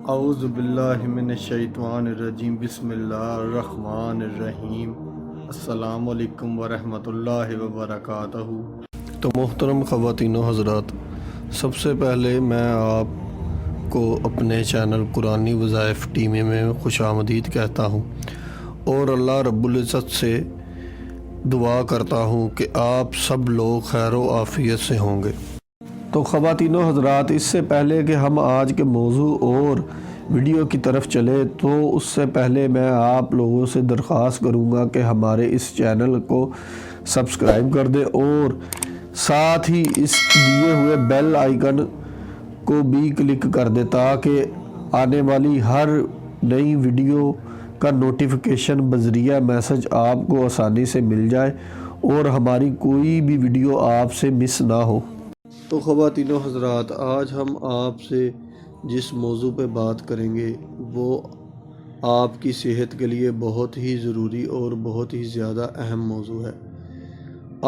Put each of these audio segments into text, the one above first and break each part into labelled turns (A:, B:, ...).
A: اعوذ باللہ من الشیطان الرجیم بسم اللہ الرحمن الرحیم السلام علیکم ورحمۃ اللہ وبرکاتہ۔ تو محترم خواتین و حضرات، سب سے پہلے میں آپ کو اپنے چینل قرآنی وظائف ٹیم میں خوش آمدید کہتا ہوں اور اللہ رب العزت سے دعا کرتا ہوں کہ آپ سب لوگ خیر و عافیت سے ہوں گے۔ تو خواتین و حضرات، اس سے پہلے کہ ہم آج کے موضوع اور ویڈیو کی طرف چلے تو اس سے پہلے میں آپ لوگوں سے درخواست کروں گا کہ ہمارے اس چینل کو سبسکرائب کر دیں اور ساتھ ہی اس دیے ہوئے بیل آئیکن کو بھی کلک کر دیں تاکہ آنے والی ہر نئی ویڈیو کا نوٹیفیکیشن بذریعہ میسج آپ کو آسانی سے مل جائے اور ہماری کوئی بھی ویڈیو آپ سے مس نہ ہو۔ تو خواتین و حضرات، آج ہم آپ سے جس موضوع پہ بات کریں گے وہ آپ کی صحت کے لیے بہت ہی ضروری اور بہت ہی زیادہ اہم موضوع ہے۔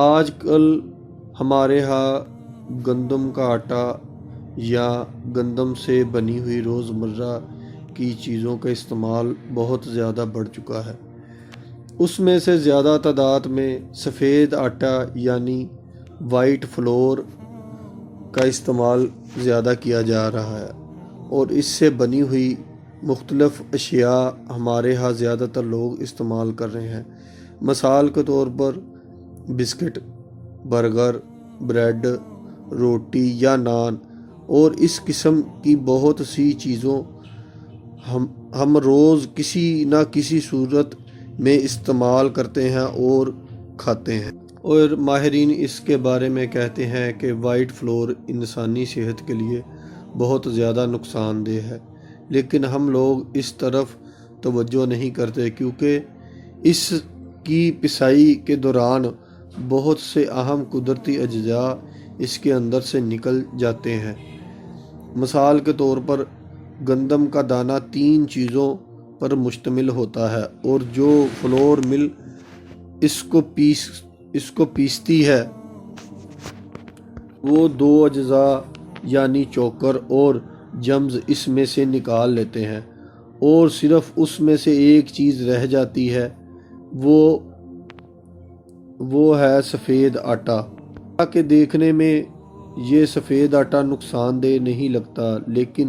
A: آج کل ہمارے ہاں گندم کا آٹا یا گندم سے بنی ہوئی روزمرہ کی چیزوں کا استعمال بہت زیادہ بڑھ چکا ہے۔ اس میں سے زیادہ تعداد میں سفید آٹا یعنی وائٹ فلور کا استعمال زیادہ کیا جا رہا ہے اور اس سے بنی ہوئی مختلف اشیاء ہمارے ہاں زیادہ تر لوگ استعمال کر رہے ہیں۔ مثال کے طور پر بسکٹ، برگر، بریڈ، روٹی یا نان اور اس قسم کی بہت سی چیزوں ہم روز کسی نہ کسی صورت میں استعمال کرتے ہیں اور کھاتے ہیں، اور ماہرین اس کے بارے میں کہتے ہیں کہ وائٹ فلور انسانی صحت کے لیے بہت زیادہ نقصان دہ ہے، لیکن ہم لوگ اس طرف توجہ نہیں کرتے کیونکہ اس کی پسائی کے دوران بہت سے اہم قدرتی اجزاء اس کے اندر سے نکل جاتے ہیں۔ مثال کے طور پر گندم کا دانہ 3 چیزوں پر مشتمل ہوتا ہے اور جو فلور مل اس کو پیستی ہے وہ 2 اجزاء یعنی چوکر اور جمز اس میں سے نکال لیتے ہیں اور صرف اس میں سے ایک چیز رہ جاتی ہے، وہ ہے سفید آٹا۔ کہ دیکھنے میں یہ سفید آٹا نقصان دہ نہیں لگتا لیکن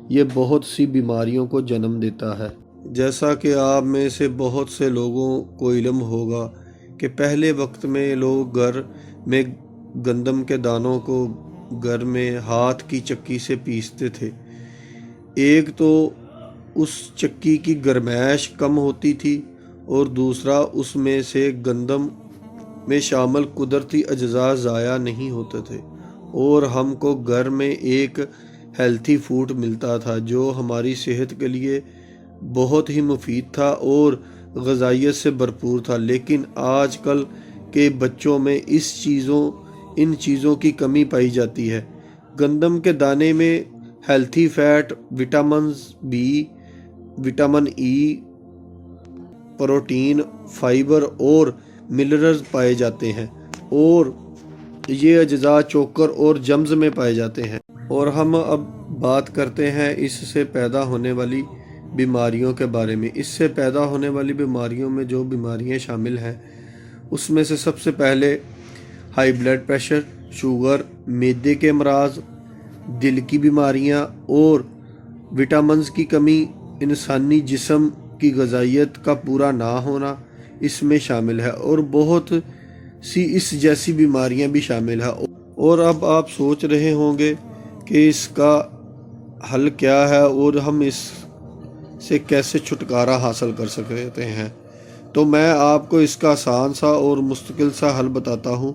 A: یہ بہت سی بیماریوں کو جنم دیتا ہے۔ جیسا کہ آپ میں سے بہت سے لوگوں کو علم ہوگا کہ پہلے وقت میں لوگ گھر میں گندم کے دانوں کو گھر میں ہاتھ کی چکی سے پیستے تھے۔ ایک تو اس چکی کی گرمائش کم ہوتی تھی اور دوسرا اس میں سے گندم میں شامل قدرتی اجزاء ضائع نہیں ہوتے تھے اور ہم کو گھر میں ایک ہیلتھی فوڈ ملتا تھا جو ہماری صحت کے لیے بہت ہی مفید تھا اور غذائیت سے بھرپور تھا۔ لیکن آج کل کے بچوں میں ان چیزوں کی کمی پائی جاتی ہے۔ گندم کے دانے میں healthy fat, vitamins B, vitamin E, protein, fibre اور منرلز پائے جاتے ہیں اور یہ اجزاء چوکر اور جمز میں پائے جاتے ہیں۔ اور ہم اب بات کرتے ہیں اس سے پیدا ہونے والی بیماریوں کے بارے میں۔ اس سے پیدا ہونے والی بیماریوں میں جو بیماریاں شامل ہیں اس میں سے سب سے پہلے ہائی بلڈ پریشر، شوگر، معدے کے امراض، دل کی بیماریاں اور وٹامنز کی کمی، انسانی جسم کی غذائیت کا پورا نہ ہونا اس میں شامل ہے اور بہت سی اس جیسی بیماریاں بھی شامل ہیں۔ اور اب آپ سوچ رہے ہوں گے کہ اس کا حل کیا ہے اور ہم اس سے کیسے چھٹکارا حاصل کر سکتے ہیں، تو میں آپ کو اس کا آسان سا اور مستقل سا حل بتاتا ہوں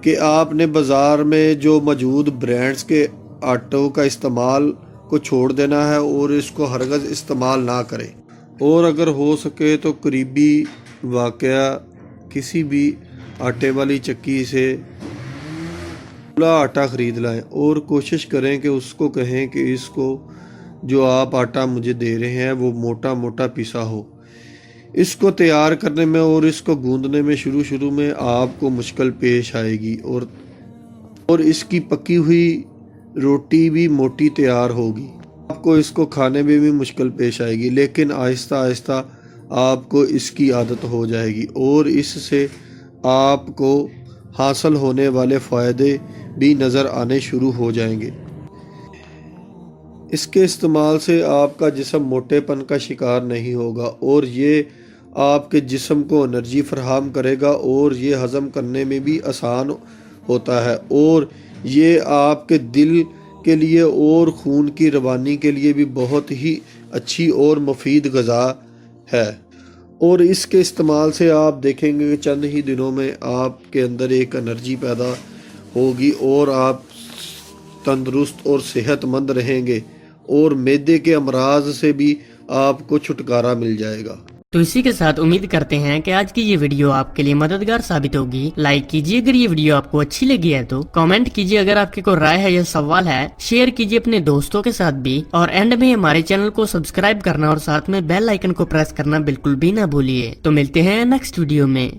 A: کہ آپ نے بازار میں جو موجود برانڈز کے آٹوں کا استعمال کو چھوڑ دینا ہے اور اس کو ہرگز استعمال نہ کریں، اور اگر ہو سکے تو قریبی واقعہ کسی بھی آٹے والی چکی سے کھلا آٹا خرید لائیں اور کوشش کریں کہ اس کو کہیں کہ اس کو جو آپ آٹا مجھے دے رہے ہیں وہ موٹا موٹا پیسا ہو۔ اس کو تیار کرنے میں اور اس کو گوندنے میں شروع میں آپ کو مشکل پیش آئے گی اور اس کی پکی ہوئی روٹی بھی موٹی تیار ہوگی۔ آپ آپ کو اس کو کھانے میں بھی مشکل پیش آئے گی، لیکن آہستہ آہستہ آپ کو اس کی عادت ہو جائے گی اور اس سے آپ کو حاصل ہونے والے فائدے بھی نظر آنے شروع ہو جائیں گے۔ اس کے استعمال سے آپ کا جسم موٹے پن کا شکار نہیں ہوگا اور یہ آپ کے جسم کو انرجی فراہم کرے گا اور یہ ہضم کرنے میں بھی آسان ہوتا ہے، اور یہ آپ کے دل کے لیے اور خون کی روانی کے لیے بھی بہت ہی اچھی اور مفید غذا ہے۔ اور اس کے استعمال سے آپ دیکھیں گے کہ چند ہی دنوں میں آپ کے اندر ایک انرجی پیدا ہوگی اور آپ تندرست اور صحت مند رہیں گے اور معدے کے امراض سے بھی آپ کو چھٹکارا مل جائے گا۔
B: تو اسی کے ساتھ امید کرتے ہیں کہ آج کی یہ ویڈیو آپ کے لیے مددگار ثابت ہوگی۔ لائک کیجیے اگر یہ ویڈیو آپ کو اچھی لگی ہے تو، کامنٹ کیجیے اگر آپ کی کوئی رائے ہے یا سوال ہے، شیئر کیجیے اپنے دوستوں کے ساتھ بھی، اور اینڈ میں ہمارے چینل کو سبسکرائب کرنا اور ساتھ میں بیل آئیکن کو پریس کرنا بالکل بھی نہ بھولیے۔ تو ملتے ہیں نیکسٹ ویڈیو میں۔